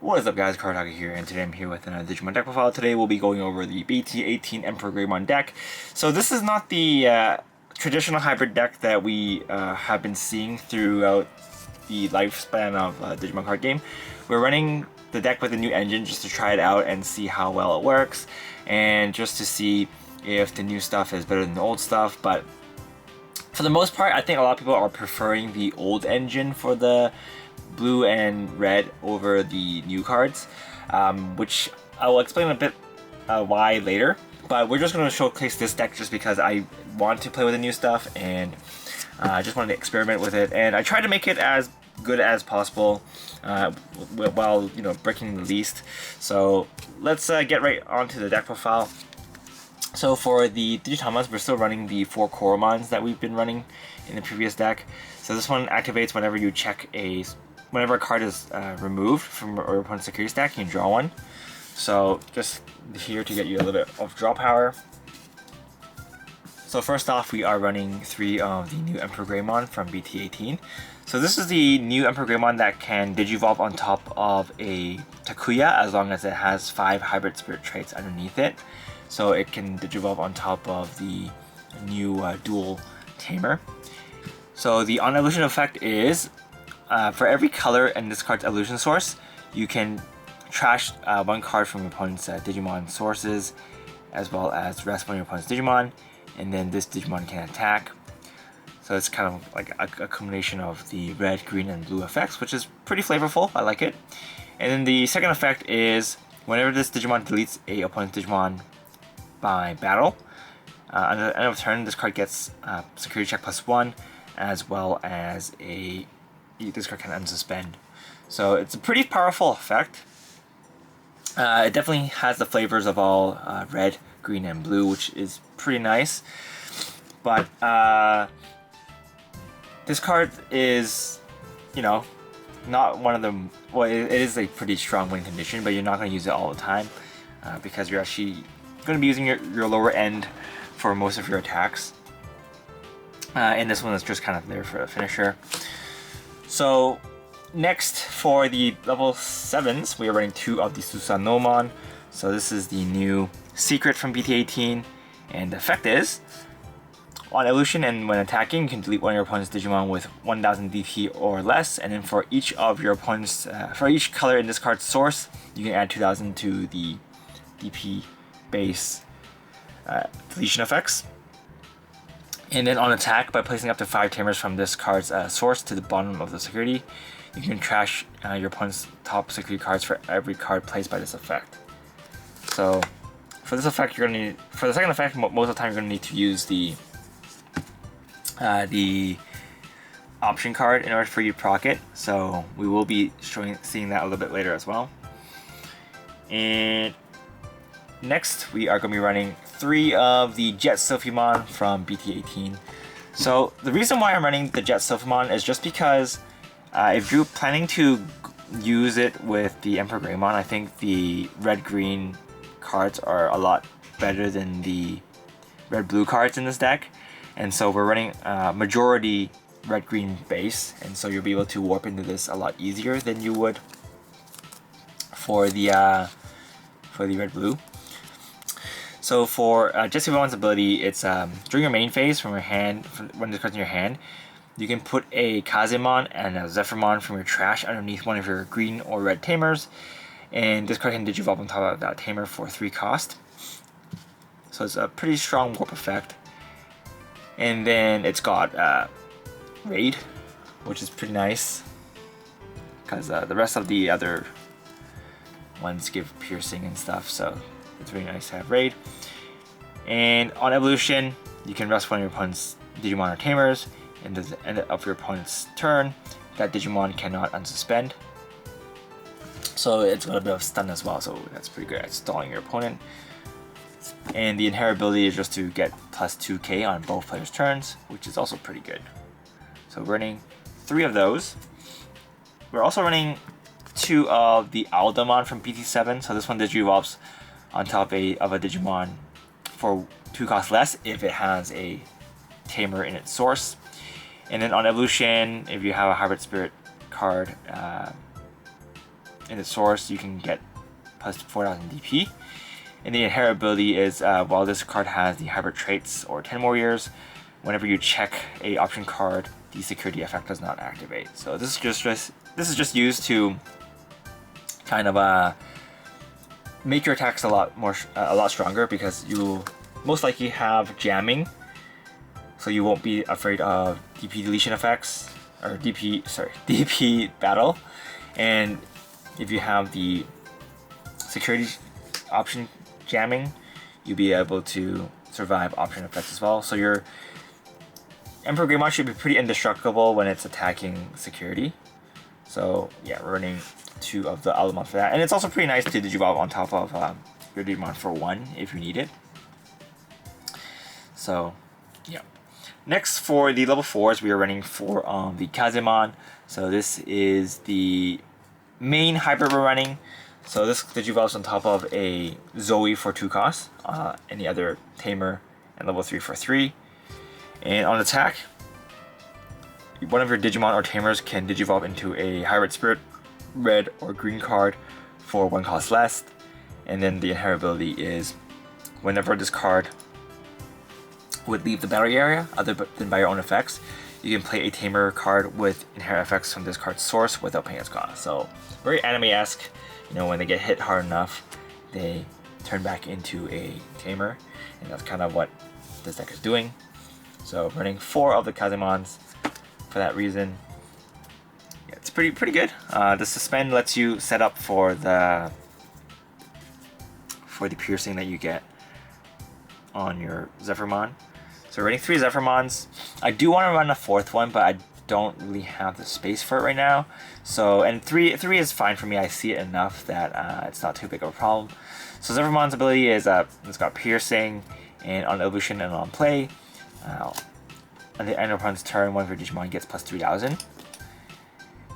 What is up guys, Cardhogger here, and today I'm here with another Digimon deck profile. Today we'll be going over the BT-18 Emperorgreymon deck. So this is not the traditional hybrid deck that we have been seeing throughout the lifespan of Digimon card game. We're running the deck with a new engine just to try it out and see how well it works, and just to see if the new stuff is better than the old stuff. But for the most part, I think a lot of people are preferring the old engine for the blue and red over the new cards, which I will explain a bit why later. But we're just going to showcase this deck just because I want to play with the new stuff, and I just wanted to experiment with it, and I tried to make it as good as possible while breaking the least. So let's get right onto the deck profile. So for the Digitamons, we're still running the 4 Koromons that we've been running in the previous deck. So this one activates whenever you check whenever a card is removed from your opponent's security stack, you can draw one. So just here to get you a little bit of draw power. So first off, we are running 3 of the new Emperorgreymon from BT-18. So this is the new Emperorgreymon that can Digivolve on top of a Takuya as long as it has 5 hybrid spirit traits underneath it. So it can Digivolve on top of the new dual Tamer. So the on-evolution effect is, for every color in this card's evolution source, you can trash 1 card from your opponent's Digimon sources, as well as rest one of your opponent's Digimon, and then this Digimon can attack. So it's kind of like a combination of the red, green, and blue effects, which is pretty flavorful. I like it. And then the second effect is, whenever this Digimon deletes a opponent's Digimon by battle, at the end of turn, this card gets security check +1, as well as this card can unsuspend. So it's a pretty powerful effect. It definitely has the flavors of all red, green, and blue, which is pretty nice. But this card is, not one of them. Well, it is a pretty strong win condition, but you're not going to use it all the time because you're actually going to be using your lower end for most of your attacks. And this one is just kind of there for a finisher. So next, for the level 7s, we are running 2 of the Susanomon. So this is the new secret from BT-18, and the effect is, on evolution and when attacking, you can delete one of your opponent's Digimon with 1000 DP or less, and then for each of your opponent's, for each color in this card's source, you can add 2000 to the DP base deletion effects. And then on attack, by placing up to 5 Tamers from this card's source to the bottom of the security, you can trash your opponent's top security cards for every card placed by this effect. So for this effect, you're gonna need, for the second effect, most of the time you're gonna need to use the option card in order for you to proc it. So we will be seeing that a little bit later as well. And next, we are going to be running 3 of the Jet Sophimon from BT-18. So the reason why I'm running the Jet Sophimon is just because if you're planning to use it with the Emperorgreymon, I think the red-green cards are a lot better than the red-blue cards in this deck. And so we're running majority red-green base, and so you'll be able to warp into this a lot easier than you would for the red-blue. So for Jet Sophimon's ability, it's during your main phase from your hand, when this card's in your hand, you can put a Kazemon and a Zephyrmon from your trash underneath one of your green or red Tamers, and this card can Digivolve on top of that Tamer for 3 cost. So it's a pretty strong warp effect. And then it's got Raid, which is pretty nice, because the rest of the other ones give piercing and stuff, so it's really nice to have Raid. And on evolution, you can rest one of your opponent's Digimon or Tamers, and at the end of your opponent's turn, that Digimon cannot unsuspend. So it's got a bit of stun as well, so that's pretty good at stalling your opponent. And the inherent ability is just to get plus 2k on both players' turns, which is also pretty good. So we're running 3 of those. We're also running 2 of the Aldamon from BT-7. So this one Digivolves on top of a Digimon for 2 costs less if it has a Tamer in its source. And then on evolution, if you have a hybrid spirit card in the source, you can get plus 4000 DP. And the inherent ability is while this card has the hybrid traits or 10 warriors, whenever you check a option card, the security effect does not activate. So this is just used to kind of make your attacks a lot stronger, because you most likely have jamming, so you won't be afraid of DP deletion effects or DP battle. And if you have the security option jamming, you'll be able to survive option effects as well. So your Emperorgreymon should be pretty indestructible when it's attacking security. So yeah, we're running 2 of the Alamon for that. And it's also pretty nice to Digivolve on top of your Digimon for 1 if you need it. So yeah. Next, for the level 4s, we are running 4 on the Kazemon. So this is the main hybrid we're running. So this Digivolves on top of a Zoe for 2 costs, any other Tamer, and level 3 for 3. And on attack, one of your Digimon or Tamers can Digivolve into a hybrid spirit, red or green card for 1 cost less. And then the inherent ability is whenever this card would leave the battle area other than by your own effects, you can play a Tamer card with inherent effects from this card's source without paying its cost. So very anime-esque. You know, when they get hit hard enough, they turn back into a Tamer, and that's kind of what this deck is doing. So running 4 of the Kazemons for that reason. Yeah, it's pretty good. The suspend lets you set up for the piercing that you get on your Zephyrmon. So running 3 Zephyrmons. I do want to run a 4th one, but I don't really have the space for it right now. So, and 3 is fine for me. I see it enough that it's not too big of a problem. So Zephyrmon's ability is it's got piercing, and on evolution and on play, on the end of opponent's turn, one of your Digimon gets plus 3000,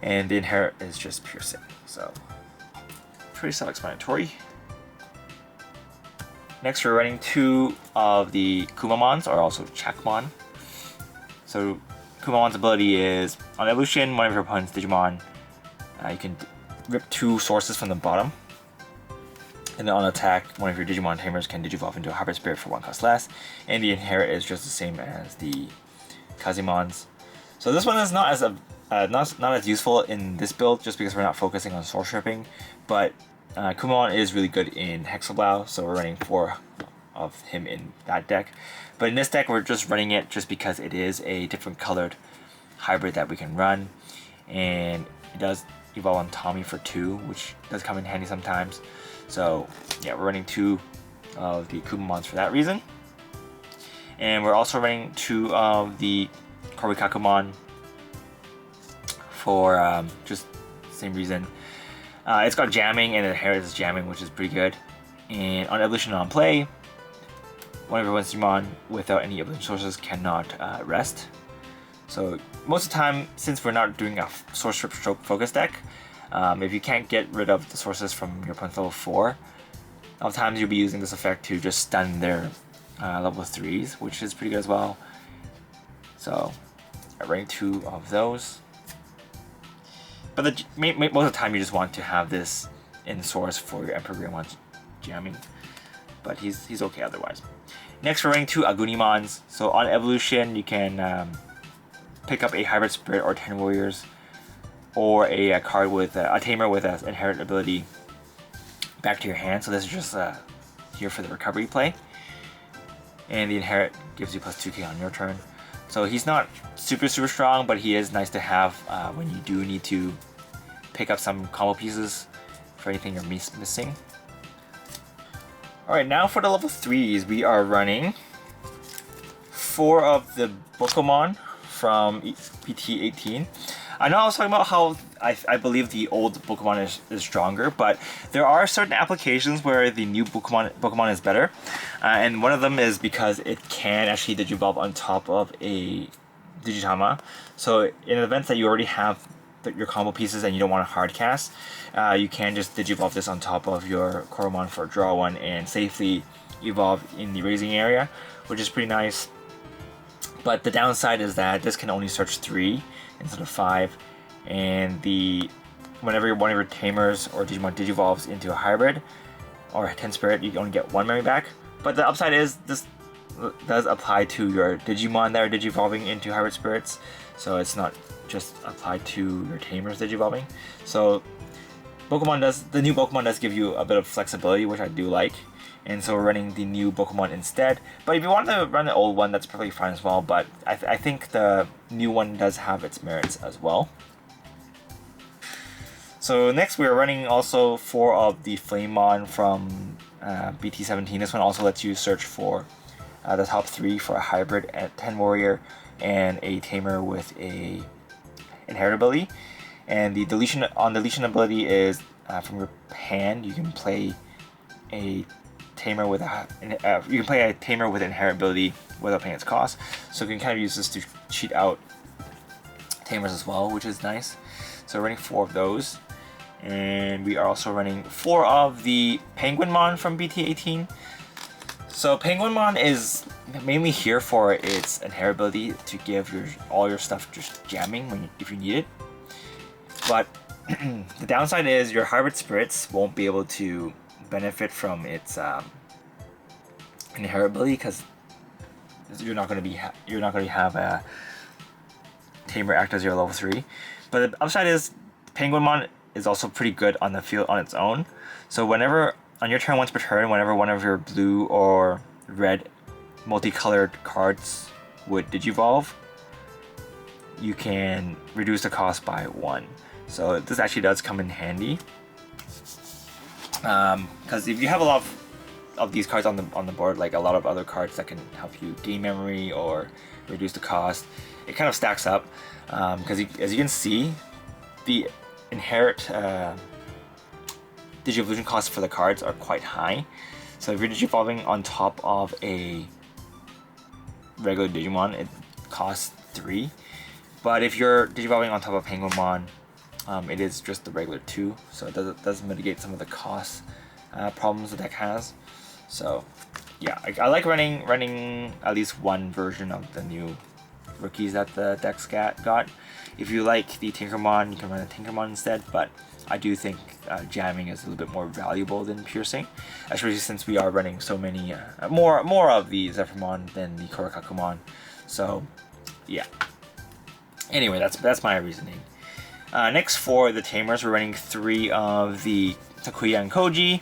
and the inherit is just piercing. So pretty self-explanatory. Next, we're running 2 of the Kumamons, or also Chakmon. So Kumamon's ability is on evolution, one of your opponent's Digimon, you can rip 2 sources from the bottom. And then on attack, one of your Digimon Tamers can Digivolve into a hybrid spirit for 1 cost less. And the inherit is just the same as the Kazemons. So this one is not as useful in this build, just because we're not focusing on source ripping. But Kumamon is really good in Hexablow, so we're running 4 of him in that deck. But in this deck, we're just running it just because it is a different colored hybrid that we can run. And it does evolve on Tommy for 2, which does come in handy sometimes. So yeah, we're running 2 of the Kumamons for that reason. And we're also running 2 of the Korikakumon for just the same reason. It's got jamming, and it inherits jamming, which is pretty good. And on evolution and on play, one of your Digimon without any evolution sources cannot rest. So most of the time, since we're not doing a source strip stroke focus deck, if you can't get rid of the sources from your opponent's level 4, a lot of times you'll be using this effect to just stun their level 3s, which is pretty good as well. So I'm running 2 of those. But most of the time you just want to have this in source for your Emperorgreymon jamming. But he's okay otherwise. Next, we're running 2 Agunimons. So on evolution, you can pick up a hybrid spirit or 10 warriors, or a card with a Tamer with an inherent ability back to your hand. So this is just here for the recovery play. And the inherit gives you plus 2k on your turn. So he's not super strong, but he is nice to have when you do need to pick up some combo pieces for anything you're missing. Alright, now for the level 3s, we are running 4 of the Pokemon from BT-18. I know I was talking about how I believe the old Pokemon is stronger, but there are certain applications where the new Pokemon is better. And one of them is because it can actually Digivolve on top of a Digitama. So in events that you already have your combo pieces and you don't want to hard cast, you can just Digivolve this on top of your Koromon for draw 1 and safely evolve in the raising area, which is pretty nice. But the downside is that this can only search 3 instead of 5, and the whenever one of your Tamers or Digimon digivolves into a hybrid or a 10 Spirit, you can only get 1 memory back. But the upside is this does apply to your Digimon that are digivolving into hybrid spirits, so it's not just applied to your Tamers digivolving. So the new Pokemon does give you a bit of flexibility, which I do like. And so we're running the new Pokemon instead. But if you want to run the old one, that's perfectly fine as well. But I think the new one does have its merits as well. So next we're running also 4 of the Flamemon from BT-18. This one also lets you search for the top 3 for a hybrid at 10 Warrior and a Tamer with a inherit ability. And the deletion ability is from your hand. You can play a Tamer with inherit ability without paying its cost. So you can kind of use this to cheat out Tamers as well, which is nice. So we're running 4 of those, and we are also running 4 of the Penguinmon from BT-18. So Penguinmon is mainly here for its inherit ability to give all your stuff just jamming if you need it. But the downside is your hybrid spirits won't be able to benefit from its inherit ability because you're not going to have a Tamer act as your level 3. But the upside is Penguinmon is also pretty good on the field on its own. So whenever on your turn once per turn, whenever one of your blue or red multicolored cards would digivolve, you can reduce the cost by 1. So this actually does come in handy. Because if you have a lot of these cards on the board, like a lot of other cards that can help you gain memory or reduce the cost, it kind of stacks up. Because as you can see, the inherit Digivolution costs for the cards are quite high. So if you're digivolving on top of a regular Digimon, it costs 3. But if you're digivolving on top of Penguinmon, it is just the regular 2. So it does mitigate some of the cost problems the deck has. So yeah, I like running at least one version of the new rookies that the decks got. If you like the Tinkermon, you can run a Tinkermon instead, but I do think jamming is a little bit more valuable than piercing, especially since we are running so many more of the Zephyrmon than the Korakakumon. So yeah. Anyway, that's my reasoning. Next for the Tamers, we're running 3 of the Takuya and Koji.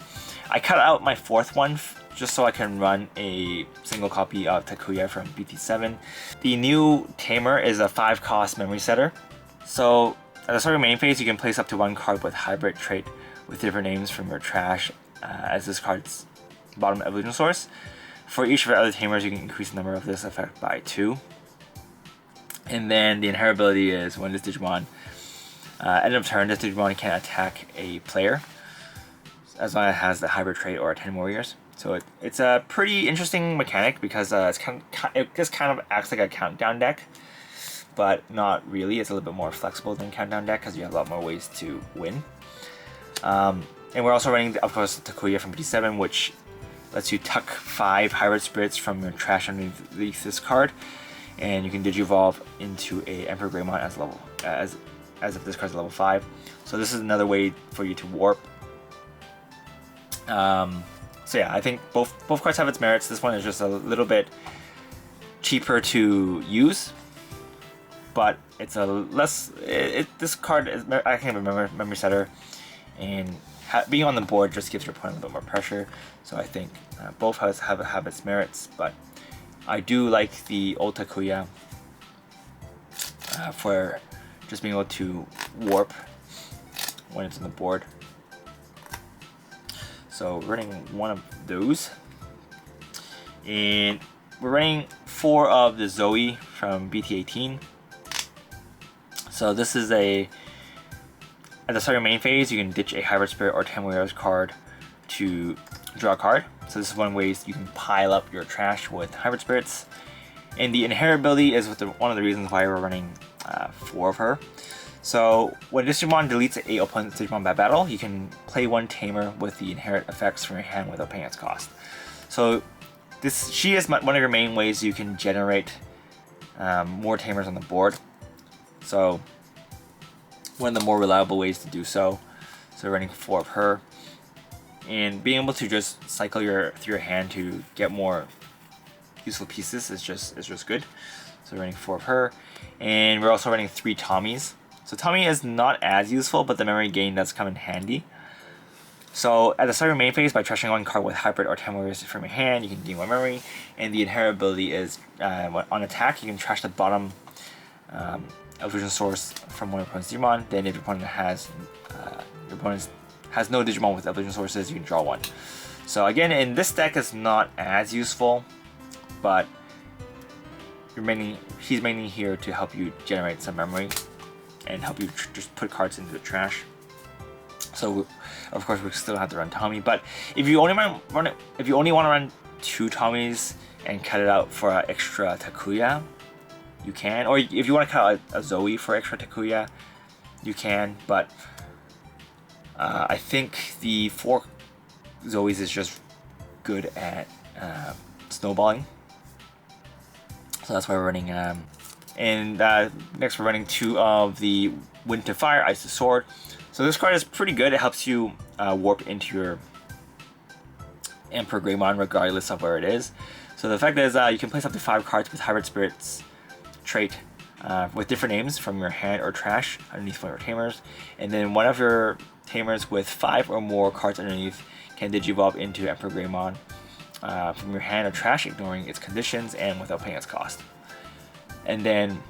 I cut out my 4th one just so I can run a single copy of Takuya from BT7. The new Tamer is a 5-cost memory setter. So at the start of your main phase, you can place up to 1 card with hybrid trait with different names from your trash as this card's bottom evolution source. For each of your other Tamers, you can increase the number of this effect by 2. And then the inherent ability is when this Digimon end of turn, this Digimon can attack a player as long as it has the hybrid trait or 10 warriors. So it's a pretty interesting mechanic because it just kind of acts like a countdown deck, but not really. It's a little bit more flexible than countdown deck because you have a lot more ways to win. And we're also running, of course, Takuya from BT7, which lets you tuck 5 hybrid spirits from your trash underneath this card, and you can digivolve into a Emperorgreymon as if this card's level 5. So this is another way for you to warp. So yeah, I think both cards have its merits. This one is just a little bit cheaper to use, but it's a less. This card is, I can't remember, memory setter, and being on the board just gives your opponent a little bit more pressure. So I think both have its merits, but I do like the old Takuya for just being able to warp when it's on the board. So we're running 1 of those, and we're running 4 of the Zoe from BT-18. So this is at the start of your main phase, you can ditch a hybrid spirit or 10 warriors card to draw a card. So this is one way you can pile up your trash with hybrid spirits. And the inherent ability is one of the reasons why we're running 4 of her. So when this Digimon deletes a opponent's Digimon by battle, you can play 1 Tamer with the inherent effects from your hand without paying its cost. So she is one of your main ways you can generate more Tamers on the board. So one of the more reliable ways to do so. So running 4 of her, and being able to just cycle through your hand to get more useful pieces is just good. So running 4 of her, and we're also running 3 Tommies. So Tommy is not as useful, but the memory gain does come in handy. So at the start of your main phase, by trashing 1 card with hybrid or Tamer from your hand, you can gain 1 memory. And the inherent ability is on attack, you can trash the bottom evolution source from one of your opponent's Digimon. Then if your opponent has no Digimon with evolution sources, you can draw 1. So again, in this deck, it's not as useful, but he's mainly here to help you generate some memory and help you just put cards into the trash. So of course we still have to run Tommy, but if you only want to run 2 Tommies and cut it out for an extra Takuya, you can. Or if you want to cut out a Zoe for extra Takuya, you can. But I think the 4 Zoes is just good at snowballing. So that's why we're running. Next we're running 2 of the Wind to Fire, Ice to Sword. So this card is pretty good. It helps you warp into your Emperorgreymon regardless of where it is. So the fact is you can place up to 5 cards with Hybrid Spirits trait with different names from your hand or trash underneath one of your Tamers. And then one of your Tamers with 5 or more cards underneath can Digivolve into Emperorgreymon from your hand or trash, ignoring its conditions and without paying its cost. And then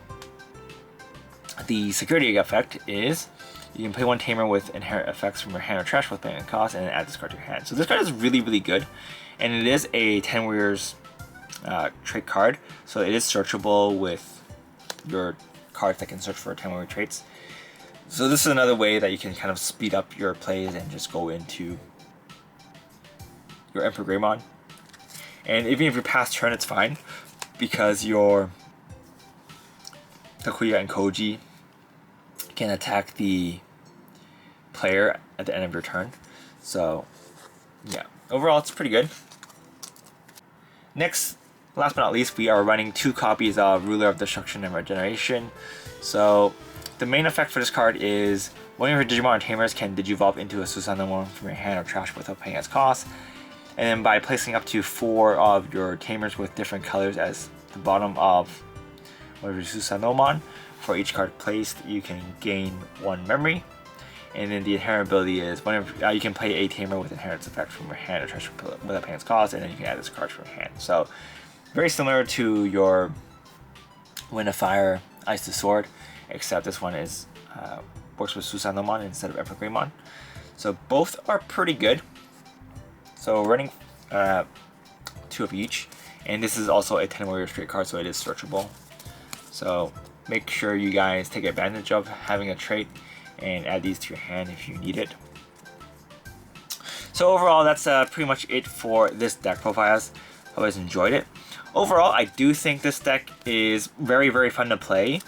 the security effect is you can play 1 Tamer with inherent effects from your hand or trash with paying its cost, and then add this card to your hand. So this card is really good, and it is a 10 Warriors trait card, so it is searchable with your cards that can search for 10 Warrior traits. So this is another way that you can kind of speed up your plays and just go into your Emperorgreymon. And even if you pass turn, it's fine, because your Takuya and Koji can attack the player at the end of your turn. So yeah, overall it's pretty good. Next, last but not least, we are running 2 copies of Ruler of Destruction and Regeneration. So the main effect for this card is one of your Digimon or Tamers can Digivolve into a Susanomon from your hand or trash without paying its cost. And then by placing up to 4 of your Tamers with different colors as the bottom of one of your Susanomon, for each card placed, you can gain 1 memory. And then the inherent ability is you can play a Tamer with inherent effect from your hand or trash without paying its cost, and then you can add this card from your hand. So very similar to your Wind of Fire, Ice to Sword, except this one is works with Susanomon instead of Emperorgreymon. So both are pretty good. So running 2 of each, and this is also a 10 Warrior trait card, so it is searchable. So make sure you guys take advantage of having a trait and add these to your hand if you need it. So overall, that's pretty much it for this deck profiles. Hope you guys enjoyed it. Overall, I do think this deck is very fun to play.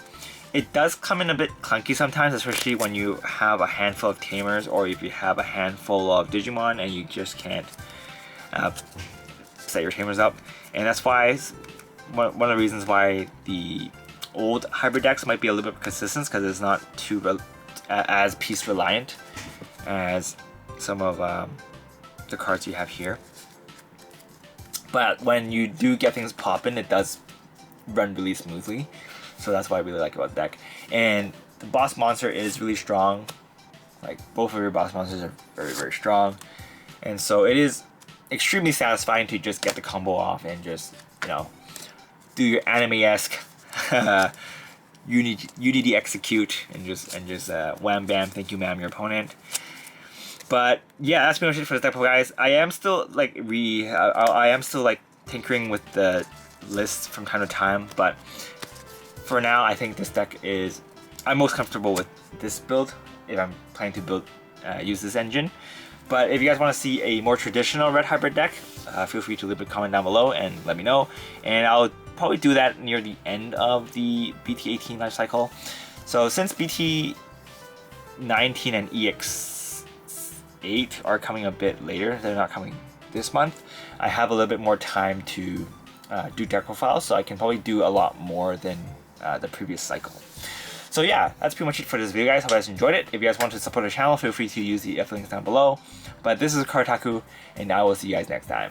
It does come in a bit clunky sometimes, especially when you have a handful of Tamers, or if you have a handful of Digimon and you just can't set your Tamers up. And that's why one of the reasons why the old hybrid decks might be a little bit consistent, because it's not too as piece reliant as some of the cards you have here. But when you do get things popping, it does run really smoothly. So that's what I really like about the deck. And the boss monster is really strong. Like, both of your boss monsters are very strong. And so it is extremely satisfying to just get the combo off and just, you know, do your anime-esque Unity execute and just wham bam, thank you ma'am, your opponent. But yeah, that's pretty much it for this deck, guys. I am still like tinkering with the lists from time to time, but for now I think this deck is, I'm most comfortable with this build if I'm planning to use this engine. But if you guys want to see a more traditional red hybrid deck, feel free to leave a comment down below and let me know, and I'll probably do that near the end of the BT-18 life cycle. So since BT-19 and EX8 are coming a bit later, they're not coming this month, I have a little bit more time to do deck profiles, so I can probably do a lot more than the previous cycle. So yeah, that's pretty much it for this video, guys. Hope you guys enjoyed it. If you guys want to support the channel, feel free to use the links down below. But this is Kartaku, and I will see you guys next time.